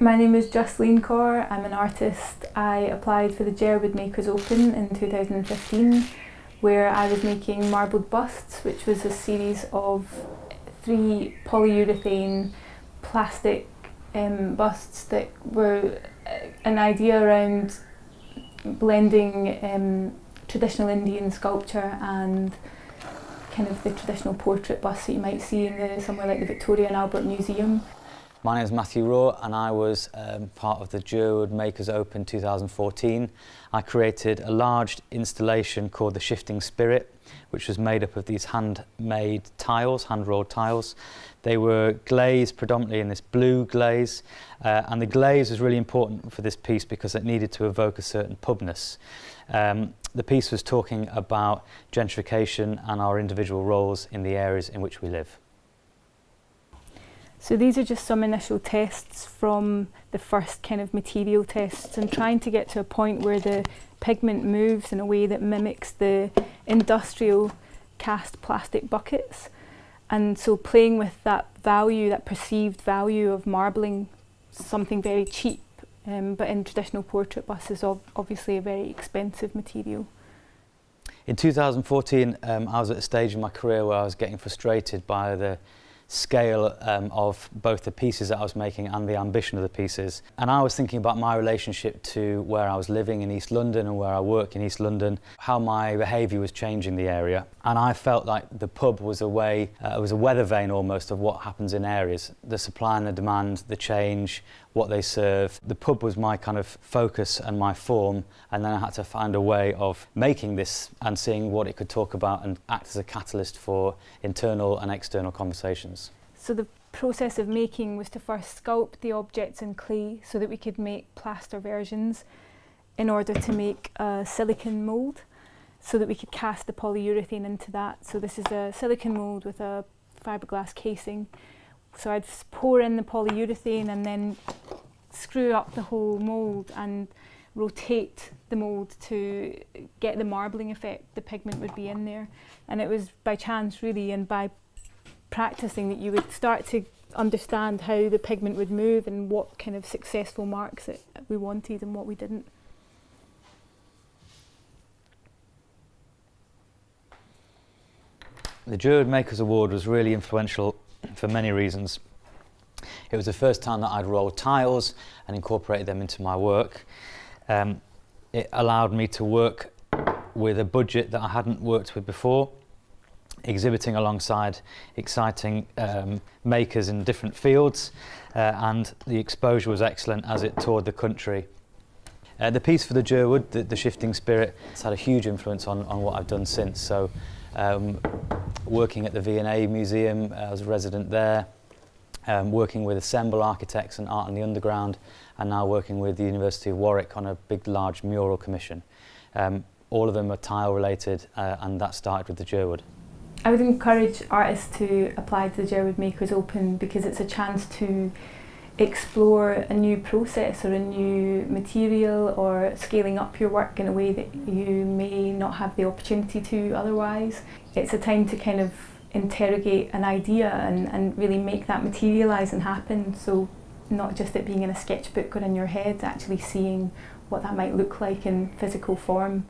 My name is Jasleen Kaur. I'm an artist. I applied for the Jerwood Makers Open in 2015, where I was making marbled busts, which was a series of 3 polyurethane plastic busts that were an idea around blending traditional Indian sculpture and kind of the traditional portrait busts that you might see in somewhere like the Victoria and Albert Museum. My name is Matthew Raw and I was part of the Jerwood Makers Open 2014. I created a large installation called the Shifting Spirit, which was made up of these handmade tiles, hand-rolled tiles. They were glazed predominantly in this blue glaze, and the glaze was really important for this piece because it needed to evoke a certain pubness. The piece was talking about gentrification and our individual roles in the areas in which we live. So these are just some initial tests from the first kind of material tests, and trying to get to a point where the pigment moves in a way that mimics the industrial cast plastic buckets. And so playing with that value, that perceived value of marbling something very cheap, but in traditional portrait busts is obviously a very expensive material. In 2014, I was at a stage in my career where I was getting frustrated by the scale of both the pieces that I was making and the ambition of the pieces. And I was thinking about my relationship to where I was living in East London and where I work in East London, how my behaviour was changing the area. And I felt like the pub was a way, it was a weather vane almost of what happens in areas. The supply and the demand, the change, what they serve. The pub was my kind of focus and my form, and then I had to find a way of making this and seeing what it could talk about and act as a catalyst for internal and external conversations. So the process of making was to first sculpt the objects in clay so that we could make plaster versions in order to make a silicone mould so that we could cast the polyurethane into that. So this is a silicone mould with a fiberglass casing. So I'd pour in the polyurethane and then screw up the whole mould and rotate the mould to get the marbling effect. The pigment would be in there, and it was by chance really, and by practicing, that you would start to understand how the pigment would move and what kind of successful marks that we wanted and what we didn't. The Jerwood Makers Award was really influential for many reasons. It was the first time that I'd rolled tiles and incorporated them into my work. It allowed me to work with a budget that I hadn't worked with before, exhibiting alongside exciting makers in different fields, and the exposure was excellent as it toured the country. The piece for the Jerwood, the Shifting Spirit, has had a huge influence on what I've done since. So, working at the V&A Museum, I was a resident there, working with Assemble Architects and Art in the Underground, and now working with the University of Warwick on a big, large mural commission. All of them are tile related, and that started with the Jerwood. I would encourage artists to apply to the Jerwood Makers Open because it's a chance to explore a new process or a new material, or scaling up your work in a way that you may not have the opportunity to otherwise. It's a time to kind of interrogate an idea and really make that materialise and happen. So not just it being in a sketchbook or in your head, actually seeing what that might look like in physical form.